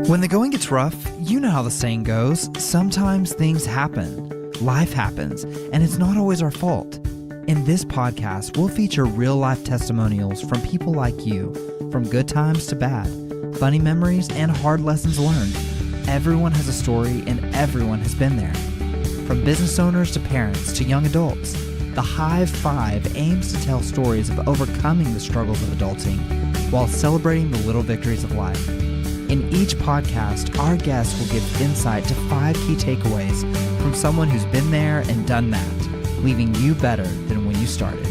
When the going gets rough, you know how the saying goes. Sometimes things happen. Life happens, and it's not always our fault. In this podcast, we'll feature real-life testimonials from people like you, from good times to bad, funny memories and hard lessons learned. Everyone has a story, and everyone has been there. From business owners to parents to young adults, the Hive 5 aims to tell stories of overcoming the struggles of adulting while celebrating the little victories of life. In each podcast, our guests will give insight to 5 key takeaways from someone who's been there and done that, leaving you better than when you started.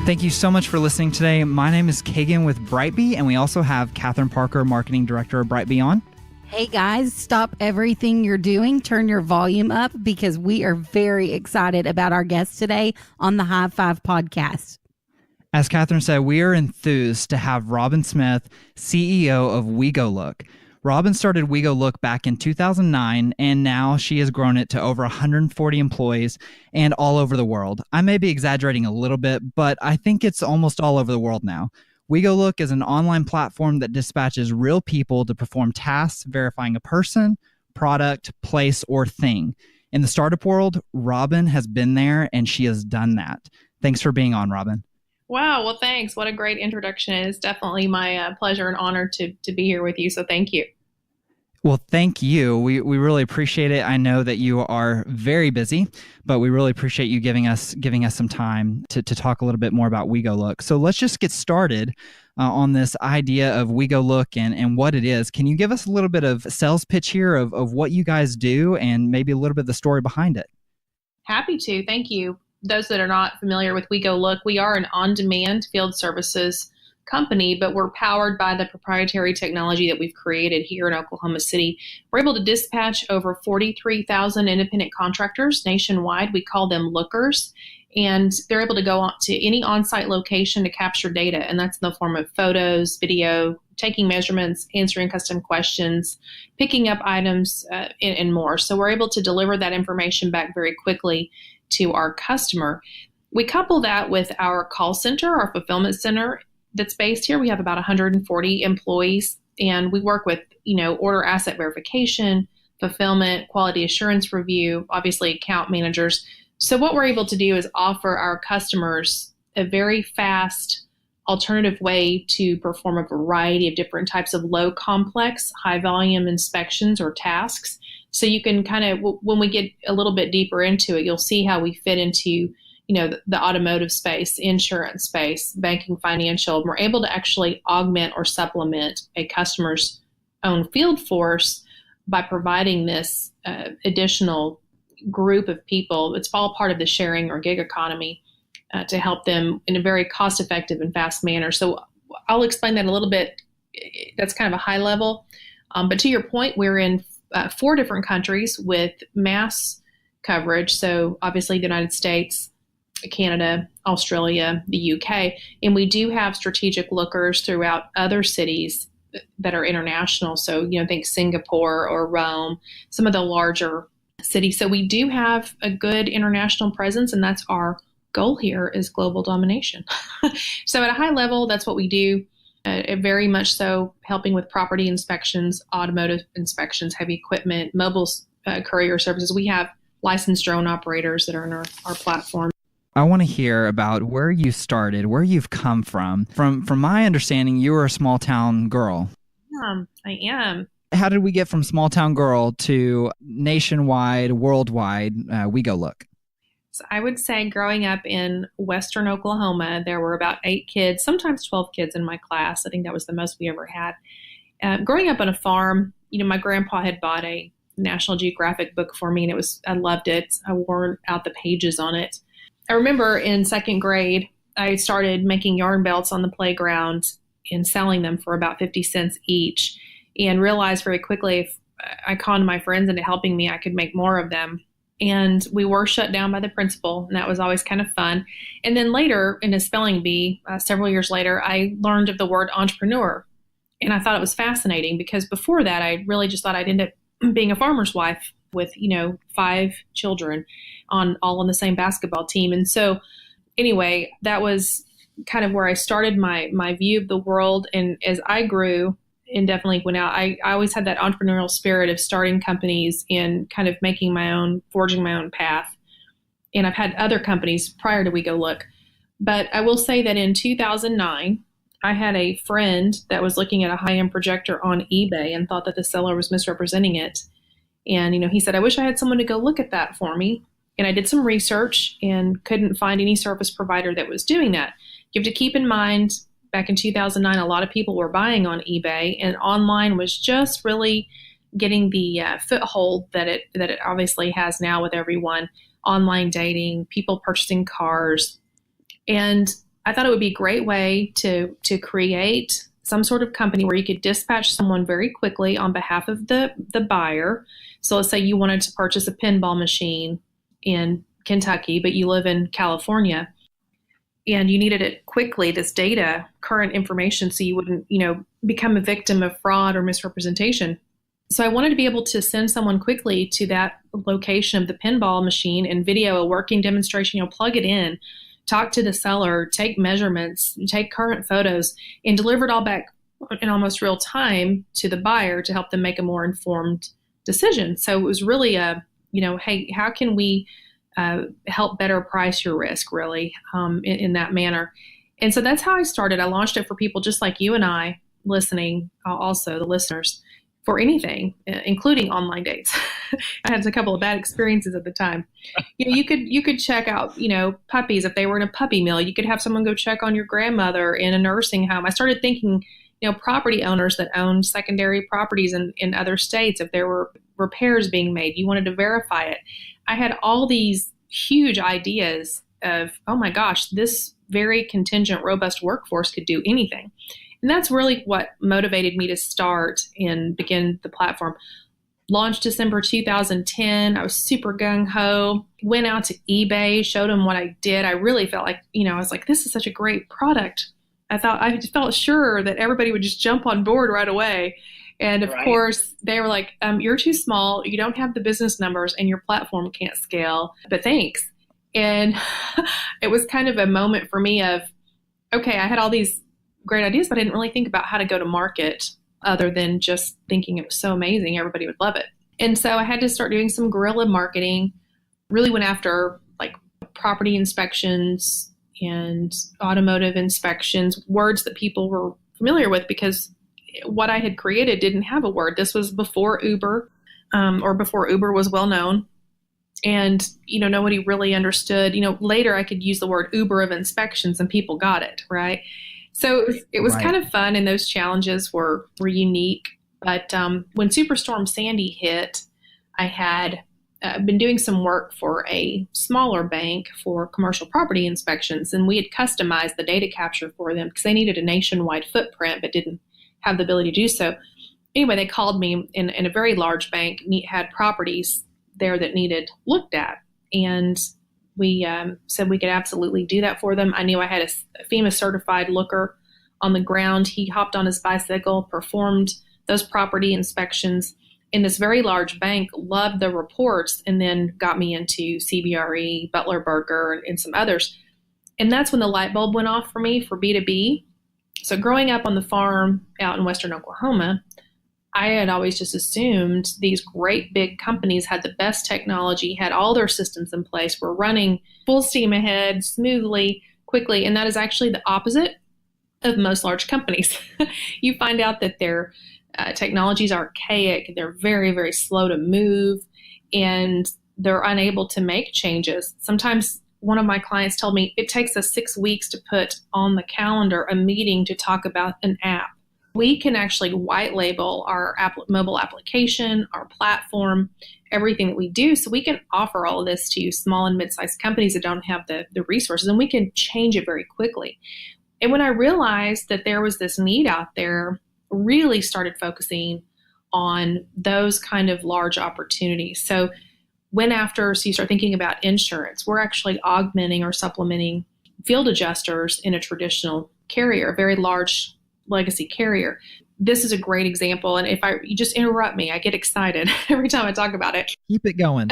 Thank you so much for listening today. My name is Kagan with BriteBee, and we also have Catherine Parker, Marketing Director of BriteBee on. Hey guys, stop everything you're doing. Turn your volume up because we are very excited about our guest today on the Hive 5 podcast. As Catherine said, we are enthused to have Robin Smith, CEO of WeGoLook. Robin started WeGoLook back in 2009, and now she has grown it to over 140 employees and all over the world. I may be exaggerating a little bit, but I think it's almost all over the world now. WeGoLook is an online platform that dispatches real people to perform tasks verifying a person, product, place, or thing. In the startup world, Robin has been there and she has done that. Thanks for being on, Robin. Wow. Well, thanks. What a great introduction. It's definitely my pleasure and honor to be here with you. So thank you. Well, thank you. We really appreciate it. I know that you are very busy, but we really appreciate you giving us some time to talk a little bit more about WeGoLook. So let's just get started on this idea of WeGoLook and what it is. Can you give us a little bit of sales pitch here of what you guys do and maybe a little bit of the story behind it? Happy to. Thank you. Those that are not familiar with WeGoLook, we are an on-demand field services company, but we're powered by the proprietary technology that we've created here in Oklahoma City. We're able to dispatch over 43,000 independent contractors nationwide. We call them lookers, and they're able to go on to any on-site location to capture data, and that's in the form of photos, video, taking measurements, answering custom questions, picking up items, and more. So we're able to deliver that information back very quickly to our customer. We couple that with our call center, our fulfillment center that's based here. We have about 140 employees, and we work with, order asset verification, fulfillment, quality assurance review, obviously account managers. So what we're able to do is offer our customers a very fast alternative way to perform a variety of different types of low complex, high volume inspections or tasks. So you can kind of, when we get a little bit deeper into it, you'll see how we fit into the automotive space, insurance space, banking, financial. We're able to actually augment or supplement a customer's own field force by providing this additional group of people. It's all part of the sharing or gig economy to help them in a very cost-effective and fast manner. So I'll explain that a little bit. That's kind of a high level. But to your point, we're in 4 different countries with mass coverage. So obviously the United States, Canada, Australia, the UK, and we do have strategic lookers throughout other cities that are international. So, think Singapore or Rome, some of the larger cities. So we do have a good international presence, and that's our goal here is global domination. So at a high level, that's what we do. Very much so helping with property inspections, automotive inspections, heavy equipment, mobile courier services. We have licensed drone operators that are in our platform. I want to hear about where you started, where you've come from. From my understanding, you were a small town girl. I am. How did we get from small town girl to nationwide, worldwide WeGoLook? So I would say growing up in Western Oklahoma, there were about 8 kids, sometimes 12 kids in my class. I think that was the most we ever had. Growing up on a farm, my grandpa had bought a National Geographic book for me, and I loved it. I wore out the pages on it. I remember in 2nd grade, I started making yarn belts on the playground and selling them for about 50 cents each, and realized very quickly if I conned my friends into helping me, I could make more of them. And we were shut down by the principal, and that was always kind of fun. And then later in a spelling bee, several years later, I learned of the word entrepreneur. And I thought it was fascinating because before that, I really just thought I'd end up being a farmer's wife with, 5 children all on the same basketball team. And so anyway, that was kind of where I started my view of the world. And as I grew and definitely went out, I always had that entrepreneurial spirit of starting companies and kind of forging my own path. And I've had other companies prior to WeGoLook. But I will say that in 2009, I had a friend that was looking at a high-end projector on eBay and thought that the seller was misrepresenting it. And, he said, I wish I had someone to go look at that for me. And I did some research and couldn't find any service provider that was doing that. You have to keep in mind, back in 2009, a lot of people were buying on eBay, and online was just really getting the foothold that it obviously has now with everyone. Online dating, people purchasing cars. And I thought it would be a great way to create some sort of company where you could dispatch someone very quickly on behalf of the buyer. So let's say you wanted to purchase a pinball machine in Kentucky, but you live in California and you needed it quickly, this data, current information, so you wouldn't, become a victim of fraud or misrepresentation. So I wanted to be able to send someone quickly to that location of the pinball machine and video a working demonstration, plug it in, talk to the seller, take measurements, take current photos, and deliver it all back in almost real time to the buyer to help them make a more informed decision. So it was really hey, how can we help better price your risk, really, in that manner? And so that's how I started. I launched it for people just like you and I listening, also the listeners, for anything, including online dates. I had a couple of bad experiences at the time. You could check out, puppies. If they were in a puppy mill, you could have someone go check on your grandmother in a nursing home. I started thinking, property owners that owned secondary properties in other states, if there were repairs being made, you wanted to verify it. I had all these huge ideas of, oh my gosh, this very contingent, robust workforce could do anything. And that's really what motivated me to start and begin the platform. Launched December 2010. I was super gung-ho. Went out to eBay, showed them what I did. I really felt like, I was like, this is such a great product. I felt sure that everybody would just jump on board right away. And of course, they were like, you're too small. You don't have the business numbers and your platform can't scale, but thanks. And it was kind of a moment for me of, okay, I had all these great ideas, but I didn't really think about how to go to market other than just thinking it was so amazing, everybody would love it. And so I had to start doing some guerrilla marketing, really went after like property inspections and automotive inspections, words that people were familiar with, because what I had created didn't have a word. This was before Uber, or before Uber was well known. And, nobody really understood. Later I could use the word Uber of inspections and people got it, right? So it was kind of fun, and those challenges were unique. But when Superstorm Sandy hit, I had been doing some work for a smaller bank for commercial property inspections, and we had customized the data capture for them because they needed a nationwide footprint but didn't have the ability to do so. Anyway, they called me, in a very large bank, had properties there that needed looked at. And we said we could absolutely do that for them. I knew I had a FEMA certified looker on the ground. He hopped on his bicycle, performed those property inspections. And this very large bank loved the reports and then got me into CBRE, Butler Burger, and some others. And that's when the light bulb went off for me for B2B. So growing up on the farm out in western Oklahoma, I had always just assumed these great big companies had the best technology, had all their systems in place, were running full steam ahead, smoothly, quickly. And that is actually the opposite of most large companies. You find out that their technology is archaic, they're very, very slow to move, and they're unable to make changes. Sometimes one of my clients told me it takes us 6 weeks to put on the calendar a meeting to talk about an app. We can actually white label our mobile application, our platform, everything that we do. So we can offer all of this to small and mid-sized companies that don't have the resources, and we can change it very quickly. And when I realized that there was this need out there, really started focusing on those kind of large opportunities. So so you start thinking about insurance. We're actually augmenting or supplementing field adjusters in a traditional carrier, a very large legacy carrier. this is a great example. And if you just interrupt me, I get excited every time I talk about it. Keep it going.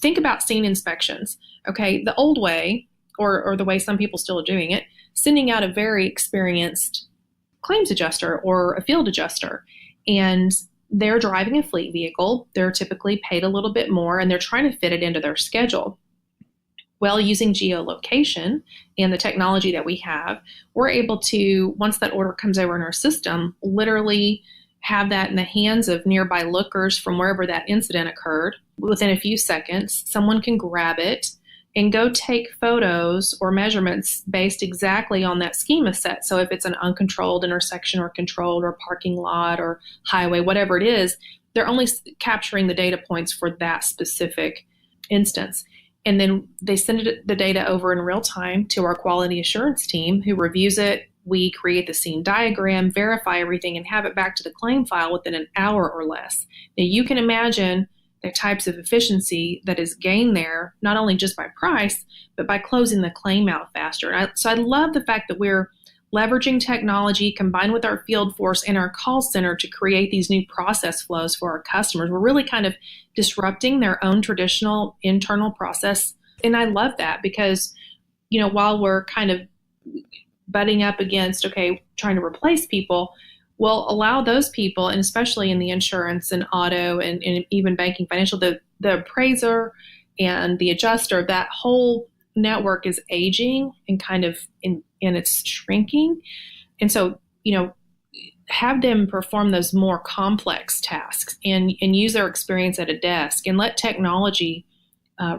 Think about scene inspections. Okay. The old way, or the way some people still are doing it, sending out a very experienced claims adjuster or a field adjuster, and they're driving a fleet vehicle. They're typically paid a little bit more, and they're trying to fit it into their schedule. Well, using geolocation and the technology that we have, we're able to, once that order comes over in our system, literally have that in the hands of nearby lookers from wherever that incident occurred. Within a few seconds, someone can grab it and go take photos or measurements based exactly on that schema set. So if it's an uncontrolled intersection or controlled or parking lot or highway, whatever it is, they're only capturing the data points for that specific instance. And then they send the data over in real time to our quality assurance team who reviews it. We create the scene diagram, verify everything, and have it back to the claim file within an hour or less. Now, you can imagine the types of efficiency that is gained there, not only just by price, but by closing the claim out faster. So I love the fact that we're leveraging technology combined with our field force and our call center to create these new process flows for our customers. We're really kind of disrupting their own traditional internal process. And I love that because, while we're kind of butting up against, trying to replace people, we'll allow those people, and especially in the insurance and auto and even banking, financial, the appraiser and the adjuster, that whole network is aging and kind of and it's shrinking. And so, have them perform those more complex tasks and use their experience at a desk and let technology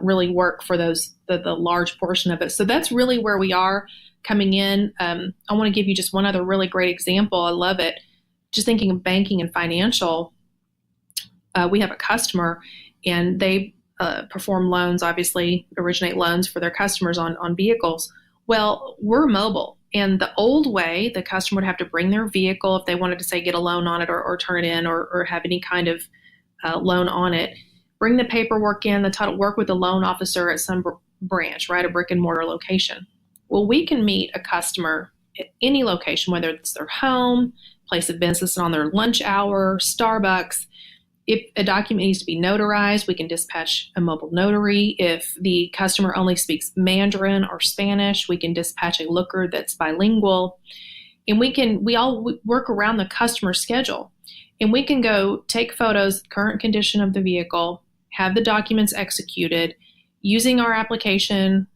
really work for the large portion of it. So that's really where we are coming in. I want to give you just one other really great example. I love it. Just thinking of banking and financial, we have a customer and they perform loans, obviously originate loans for their customers on vehicles. Well, we're mobile, and the old way, the customer would have to bring their vehicle if they wanted to, say, get a loan on it or turn it in or have any kind of loan on it, bring the paperwork in, the title, work with the loan officer at some branch, right, a brick and mortar location. Well, we can meet a customer at any location, whether it's their home, place of business on their lunch hour, Starbucks. If a document needs to be notarized, we can dispatch a mobile notary. If the customer only speaks Mandarin or Spanish, we can dispatch a looker that's bilingual. And we all work around the customer schedule. And we can go take photos, current condition of the vehicle, have the documents executed, using our application,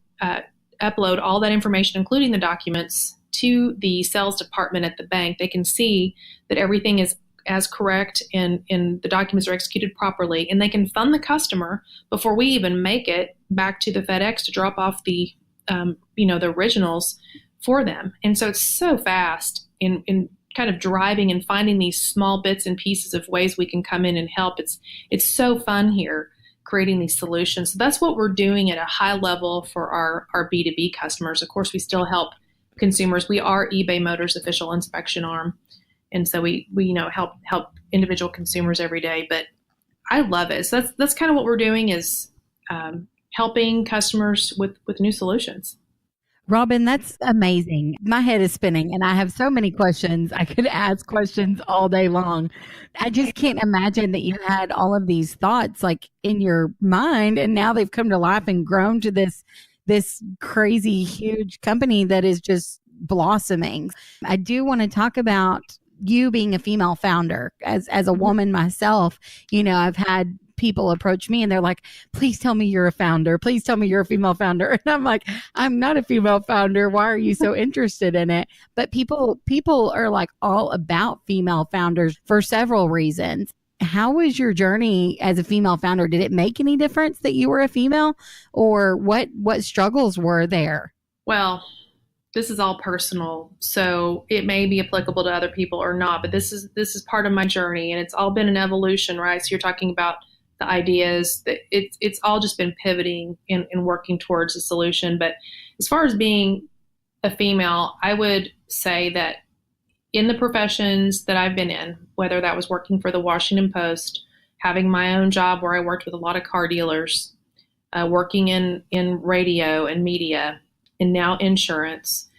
upload all that information, including the documents, to the sales department at the bank. They can see that everything is as correct and the documents are executed properly, and they can fund the customer before we even make it back to the FedEx to drop off the originals for them. And so it's so fast in kind of driving and finding these small bits and pieces of ways we can come in and help. It's so fun here creating these solutions. So that's what we're doing at a high level for our B2B customers. Of course, we still help consumers. We are eBay Motors' official inspection arm. And so we help individual consumers every day, but I love it. So that's kind of what we're doing is helping customers with new solutions. Robin, that's amazing. My head is spinning and I have so many questions. I could ask questions all day long. I just can't imagine that you had all of these thoughts like in your mind and now they've come to life and grown to this crazy huge company that is just blossoming. I do want to talk about you being a female founder. As a woman myself, I've had people approach me and they're like, please tell me you're a founder. Please tell me you're a female founder. And I'm like, I'm not a female founder. Why are you so interested in it? But people are like all about female founders for several reasons. How was your journey as a female founder? Did it make any difference that you were a female, or what struggles were there? Well, this is all personal, so it may be applicable to other people or not, but this is part of my journey, and it's all been an evolution, right? So you're talking about the ideas that it's all just been pivoting and working towards a solution. But as far as being a female, I would say that in the professions that I've been in, whether that was working for the Washington Post, having my own job where I worked with a lot of car dealers, working in radio and media, and now insurance,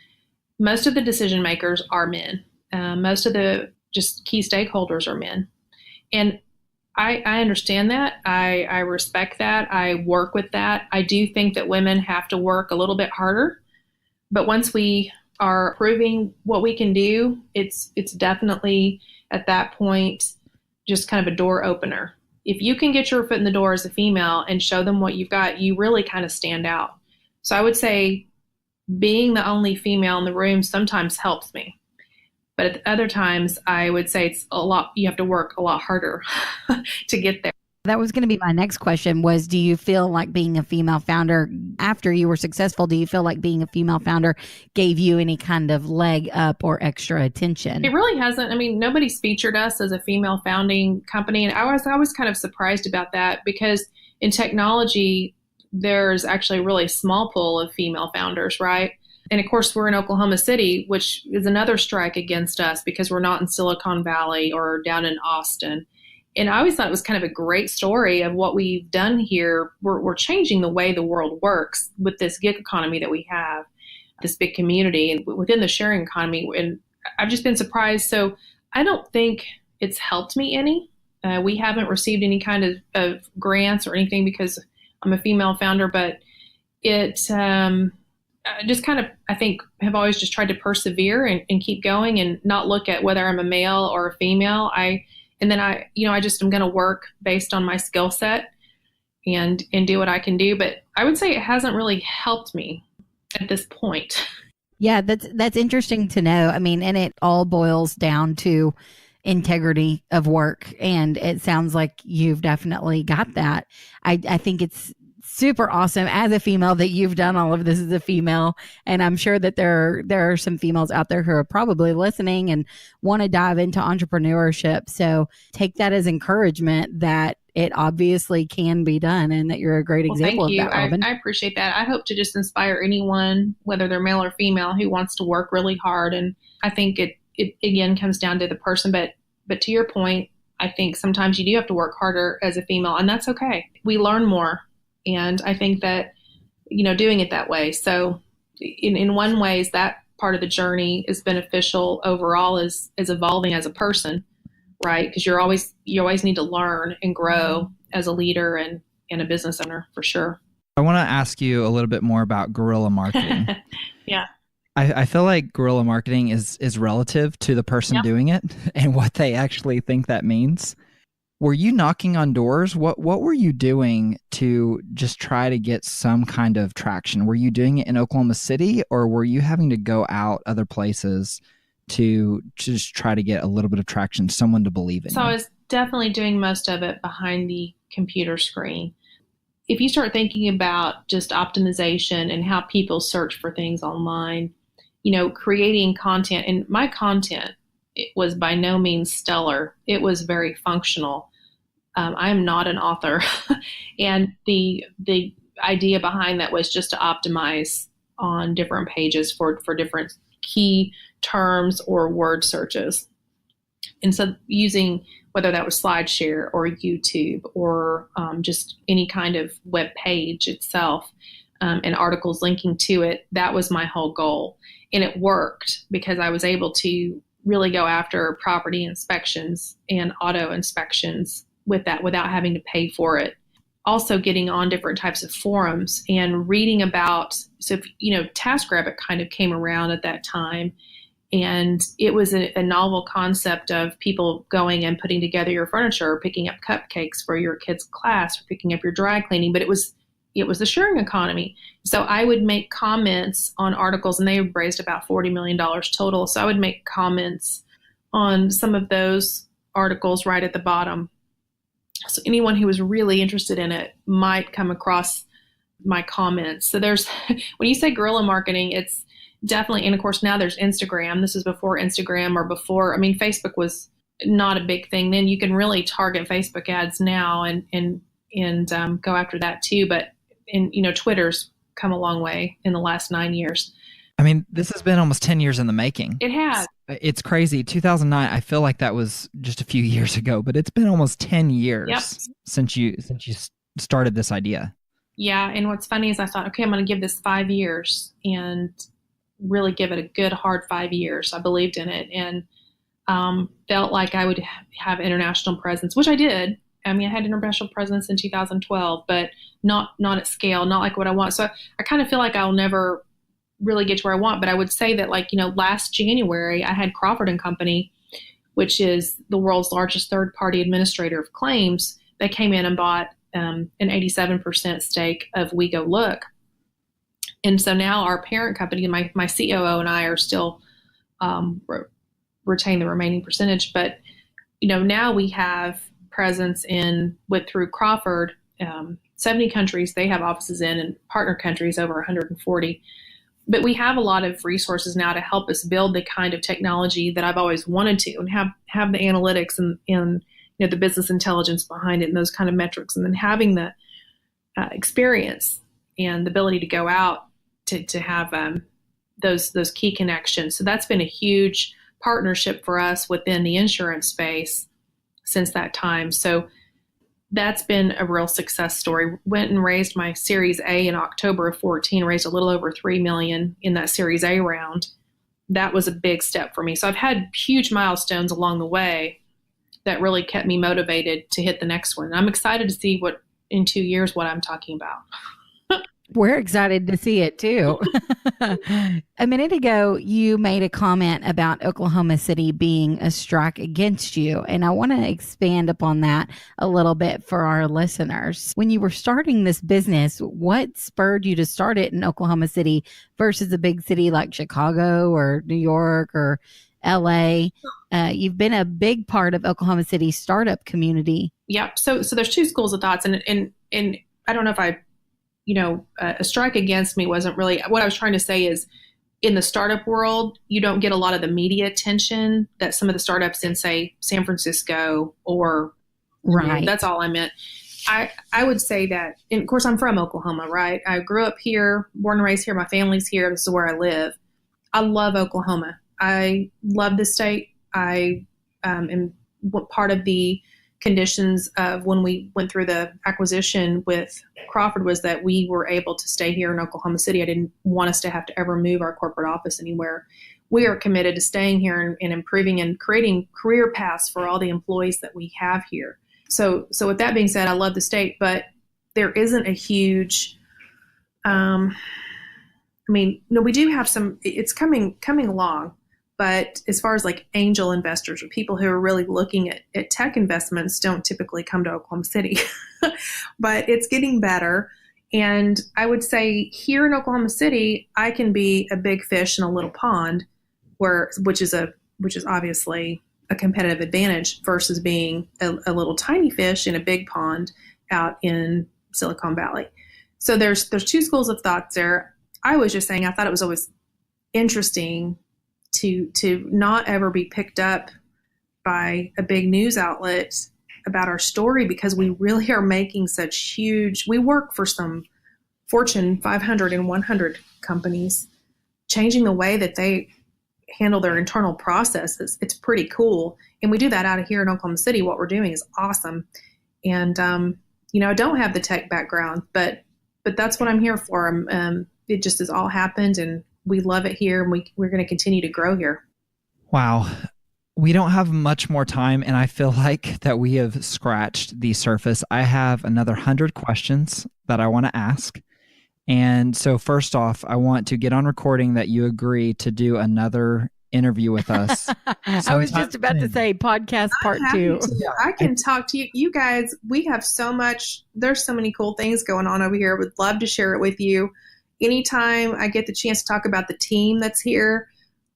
most of the decision makers are men. Most of the just key stakeholders are men. And I understand that. I respect that. I work with that. I do think that women have to work a little bit harder. But once we are proving what we can do, it's definitely at that point just kind of a door opener. If you can get your foot in the door as a female and show them what you've got, you really kind of stand out. So I would say being the only female in the room sometimes helps me. But at other times, I would say it's a lot, you have to work a lot harder to get there. That was going to be my next question was, do you feel like being a female founder after you were successful, do you feel like being a female founder gave you any kind of leg up or extra attention? It really hasn't. I mean, nobody's featured us as a female founding company. And I was kind of surprised about that because in technology, there's actually a really small pool of female founders, right? And of course, we're in Oklahoma City, which is another strike against us because we're not in Silicon Valley or down in Austin. And I always thought it was kind of a great story of what we've done here. We're changing the way the world works with this gig economy that we have, this big community and within the sharing economy. And I've just been surprised. So I don't think it's helped me any. We haven't received any kind of grants or anything because I'm a female founder, but it just kind of, I think, have always just tried to persevere and keep going and not look at whether I'm a male or a female. I just am going to work based on my skill set and do what I can do. But I would say it hasn't really helped me at this point. Yeah, that's interesting to know. I mean, and it all boils down to integrity of work. And it sounds like you've definitely got that. I think it's super awesome as a female that you've done all of this as a female. And I'm sure that there are some females out there who are probably listening and want to dive into entrepreneurship. So take that as encouragement that it obviously can be done and that you're a great example of that, Robin. I appreciate that. I hope to just inspire anyone, whether they're male or female, who wants to work really hard. And I think it again comes down to the person. But to your point, I think sometimes you do have to work harder as a female, and that's okay. We learn more. And I think that, doing it that way. So in one ways, that part of the journey is beneficial overall as evolving as a person, right? Because you always need to learn and grow as a leader and a business owner for sure. I want to ask you a little bit more about guerrilla marketing. Yeah. I feel like guerrilla marketing is relative to the person doing it and what they actually think that means. Were you knocking on doors? What were you doing to just try to get some kind of traction? Were you doing it in Oklahoma City, or were you having to go out other places to just try to get a little bit of traction, someone to believe in you? So I was definitely doing most of it behind the computer screen. If you start thinking about just optimization and how people search for things online, creating content, and my content, it was by no means stellar. It was very functional. I am not an author. And the idea behind that was just to optimize on different pages for different key terms or word searches. And so using, whether that was SlideShare or YouTube or just any kind of web page itself and articles linking to it, that was my whole goal. And it worked because I was able to really go after property inspections and auto inspections with that without having to pay for it. Also getting on different types of forums and reading about, TaskRabbit kind of came around at that time. And it was a novel concept of people going and putting together your furniture or picking up cupcakes for your kid's class or picking up your dry cleaning. But it was the sharing economy. So I would make comments on articles, and they raised about $40 million total. So I would make comments on some of those articles right at the bottom. So anyone who was really interested in it might come across my comments. So when you say guerrilla marketing, it's definitely, and of course now there's Instagram. This is before Instagram or before, Facebook was not a big thing then. You can really target Facebook ads now and go after that too. But Twitter's come a long way in the last 9 years. This has been almost 10 years in the making. It has. It's crazy. 2009, I feel like that was just a few years ago, but it's been almost 10 years since you started this idea. Yeah. And what's funny is I thought, okay, I'm going to give this 5 years and really give it a good hard 5 years. I believed in it. And felt like I would have international presence, which I did. I mean, I had international presence in 2012, but not at scale, not like what I want. So I kind of feel like I'll never really get to where I want. But I would say that, like, last January, I had Crawford and Company, which is the world's largest third-party administrator of claims. They came in and bought an 87% stake of WeGoLook. And so now our parent company, my COO and I are still retain the remaining percentage. But, now we have presence through Crawford, 70 countries they have offices in, and partner countries over 140. But we have a lot of resources now to help us build the kind of technology that I've always wanted to, and have the analytics and the business intelligence behind it and those kind of metrics, and then having the experience and the ability to go out to have those key connections. So that's been a huge partnership for us within the insurance space since that time. So that's been a real success story. Went and raised my Series A in October of 14, raised a little over $3 million in that Series A round. That was a big step for me. So I've had huge milestones along the way that really kept me motivated to hit the next one. I'm excited to see in 2 years what I'm talking about. We're excited to see it too. A minute ago, you made a comment about Oklahoma City being a strike against you, and I want to expand upon that a little bit for our listeners. When you were starting this business, what spurred you to start it in Oklahoma City versus a big city like Chicago or New York or LA? You've been a big part of Oklahoma City's startup community. Yep. So there's two schools of thoughts, and I don't know if a strike against me wasn't really what I was trying to say. Is in the startup world, you don't get a lot of the media attention that some of the startups in, say, San Francisco or right. That's all I meant. I would say that, and of course, I'm from Oklahoma, right? I grew up here, born and raised here. My family's here. This is where I live. I love Oklahoma. I love the state. I am part of the conditions of when we went through the acquisition with Crawford was that we were able to stay here in Oklahoma City. I didn't want us to have to ever move our corporate office anywhere. We are committed to staying here and improving and creating career paths for all the employees that we have here. So with that being said, I love the state, but there isn't a huge, we do have some, it's coming along. But as far as like angel investors or people who are really looking at tech investments don't typically come to Oklahoma City, but it's getting better. And I would say here in Oklahoma City, I can be a big fish in a little pond, which is obviously a competitive advantage versus being a little tiny fish in a big pond out in Silicon Valley. So there's two schools of thought there. I was just saying I thought it was always interesting to not ever be picked up by a big news outlet about our story, because we really are making such huge, we work for some Fortune 500 and 100 companies, changing the way that they handle their internal processes. It's pretty cool. And we do that out of here in Oklahoma City. What we're doing is awesome. And, I don't have the tech background, but that's what I'm here for. It just has all happened, and we love it here, and we're going to continue to grow here. Wow. We don't have much more time, and I feel like that we have scratched the surface. I have another 100 questions that I want to ask. And so first off, I want to get on recording that you agree to do another interview with us. I was just about to say podcast part 2. I can talk to you. You guys, we have so much, there's so many cool things going on over here. Would love to share it with you. Anytime I get the chance to talk about the team that's here,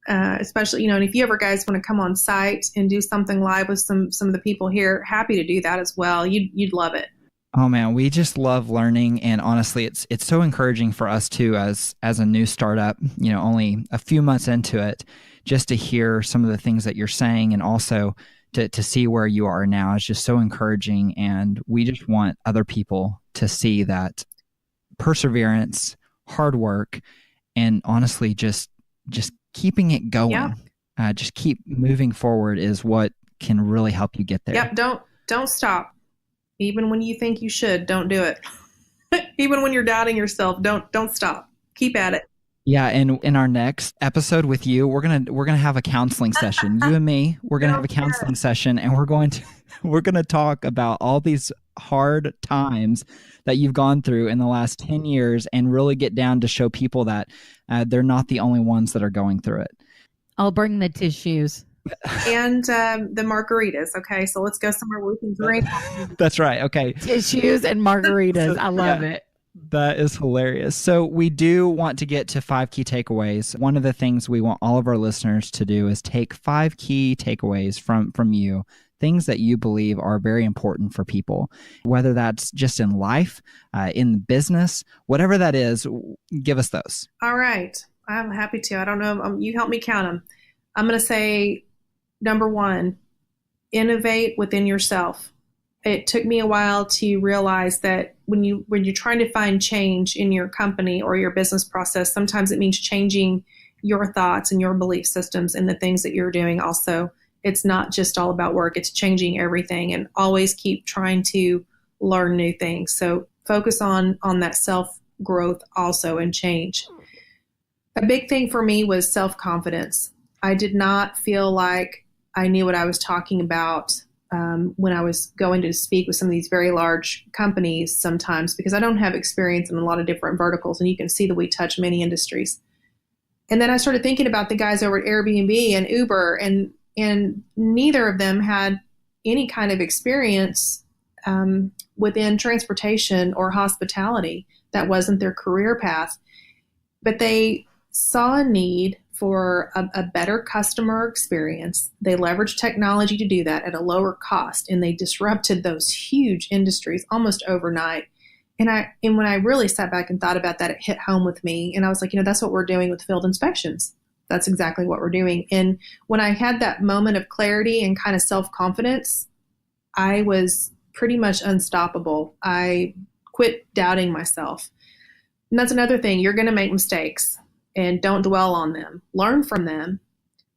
especially, and if you ever guys want to come on site and do something live with some of the people here, happy to do that as well. You'd love it. Oh man, we just love learning, and honestly, it's so encouraging for us too, as a new startup, only a few months into it, just to hear some of the things that you're saying, and also to see where you are now is just so encouraging. And we just want other people to see that perseverance, hard work, and honestly, just keeping it going, just keep moving forward is what can really help you get there. Yep. Don't stop. Even when you think you should, don't do it. Even when you're doubting yourself, don't stop. Keep at it. Yeah, and in our next episode with you, we're gonna have a counseling session. You and me, we're gonna have a counseling session, and we're gonna talk about all these hard times that you've gone through in the last 10 years, and really get down to show people that they're not the only ones that are going through it. I'll bring the tissues. And the margaritas. Okay, so let's go somewhere where we can drink. That's right. Okay. Tissues and margaritas. I love it. That is hilarious. So we do want to get to 5 key takeaways. One of the things we want all of our listeners to do is take 5 key takeaways from you, things that you believe are very important for people, whether that's just in life, in business, whatever that is, give us those. All right. I'm happy to. I don't know. You help me count them. I'm going to say, number 1, innovate within yourself. It took me a while to realize that when you're trying to find change in your company or your business process, sometimes it means changing your thoughts and your belief systems and the things that you're doing. Also, it's not just all about work. It's changing everything, and always keep trying to learn new things. So focus on that self-growth also and change. A big thing for me was self-confidence. I did not feel like I knew what I was talking about when I was going to speak with some of these very large companies sometimes, because I don't have experience in a lot of different verticals, and you can see that we touch many industries. And then I started thinking about the guys over at Airbnb and Uber, and neither of them had any kind of experience within transportation or hospitality. That wasn't their career path. But they saw a need for a better customer experience. They leveraged technology to do that at a lower cost, and they disrupted those huge industries almost overnight. And when I really sat back and thought about that, it hit home with me. And I was like, that's what we're doing with field inspections. That's exactly what we're doing. And when I had that moment of clarity and kind of self-confidence, I was pretty much unstoppable. I quit doubting myself. And that's another thing. You're going to make mistakes. And don't dwell on them. Learn from them,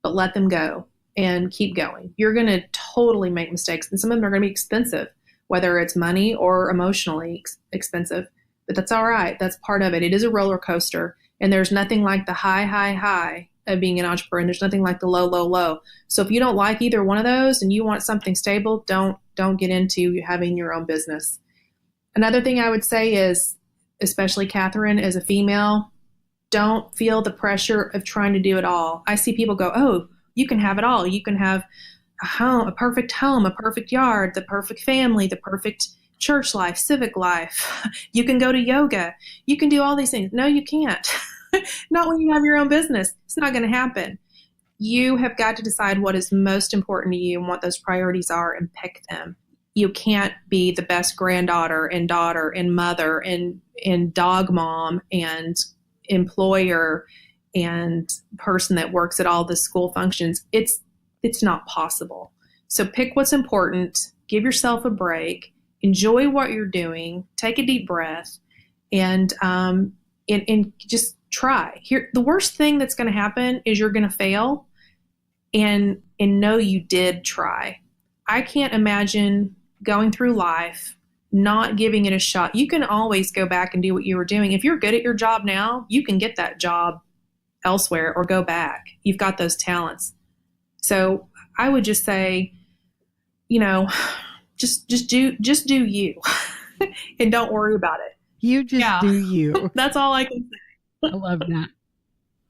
but let them go and keep going. You're going to totally make mistakes, and some of them are going to be expensive, whether it's money or emotionally expensive. But that's all right. That's part of it. It is a roller coaster, and there's nothing like the high of being an entrepreneur, and there's nothing like the low. So if you don't like either one of those and you want something stable, don't get into having your own business. Another thing I would say is, especially Catherine, as a female, don't feel the pressure of trying to do it all. I see people go, oh, you can have it all. You can have a perfect home, a perfect yard, the perfect family, the perfect church life, civic life. You can go to yoga. You can do all these things. No, you can't. Not when you have your own business. It's not going to happen. You have got to decide what is most important to you and what those priorities are, and pick them. You can't be the best granddaughter and daughter and mother and dog mom and employer and person that works at all the school functions. It's not possible. So pick what's important, give yourself a break, enjoy what you're doing, take a deep breath, and just try. Here, the worst thing that's going to happen is you're going to fail, and know you did try. I can't imagine going through life not giving it a shot. You can always go back and do what you were doing. If you're good at your job now, you can get that job elsewhere or go back. You've got those talents. So I would just say, just do you and don't worry about it. You just do you. That's all I can say. I love that.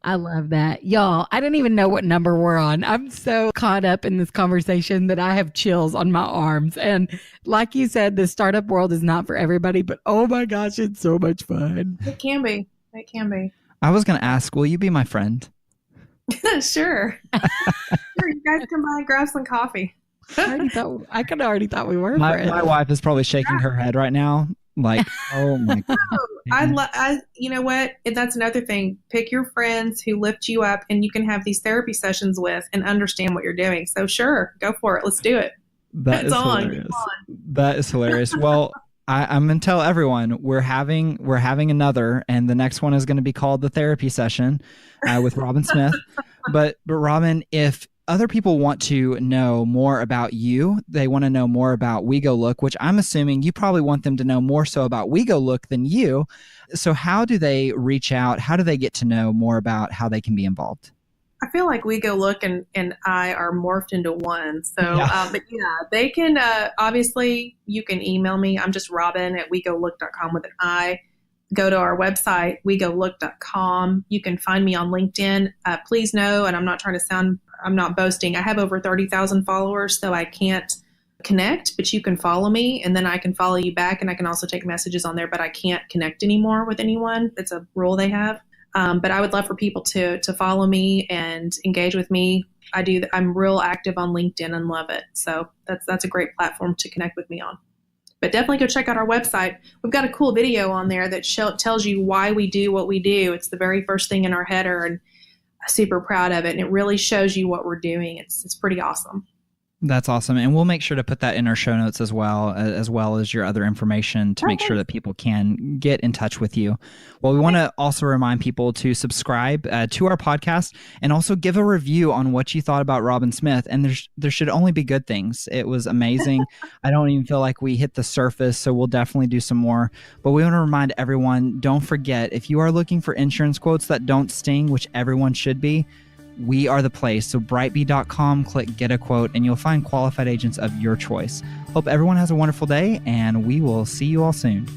I love that. Y'all, I don't even know what number we're on. I'm so caught up in this conversation that I have chills on my arms. And like you said, the startup world is not for everybody, but oh my gosh, it's so much fun. It can be. It can be. I was going to ask, will you be my friend? Sure. Sure. You guys come by and grab some coffee. I could already thought we were friends. My wife is probably shaking her head right now. Like, oh my God. You know what? That's another thing. Pick your friends who lift you up and you can have these therapy sessions with and understand what you're doing. So sure, go for it. Let's do it. That is hilarious. That is hilarious. Well, I'm going to tell everyone we're having another, and the next one is going to be called the therapy session with Robin Smith. But Robin, if other people want to know more about you. They want to know more about WeGoLook, which I'm assuming you probably want them to know more so about WeGoLook than you. So how do they reach out? How do they get to know more about how they can be involved? I feel like WeGoLook and I are morphed into one. So, Yeah. but yeah, they can, obviously you can email me. I'm just Robin@WeGoLook.com with an I. Go to our website, WeGoLook.com. You can find me on LinkedIn. Please know, and I'm not boasting. I have over 30,000 followers, so I can't connect, but you can follow me and then I can follow you back, and I can also take messages on there, but I can't connect anymore with anyone. It's a rule they have. But I would love for people to follow me and engage with me. I'm real active on LinkedIn and love it. So that's a great platform to connect with me on. But definitely go check out our website. We've got a cool video on there that tells you why we do what we do. It's the very first thing in our header, and I'm super proud of it. And it really shows you what we're doing. It's pretty awesome. That's awesome. And we'll make sure to put that in our show notes as well as your other information to make sure that people can get in touch with you. Well, we want to also remind people to subscribe to our podcast and also give a review on what you thought about Robin Smith. And there should only be good things. It was amazing. I don't even feel like we hit the surface, so we'll definitely do some more. But we want to remind everyone, don't forget, if you are looking for insurance quotes that don't sting, which everyone should be, we are the place. So BriteBee.com, click get a quote, and you'll find qualified agents of your choice. Hope everyone has a wonderful day, and we will see you all soon.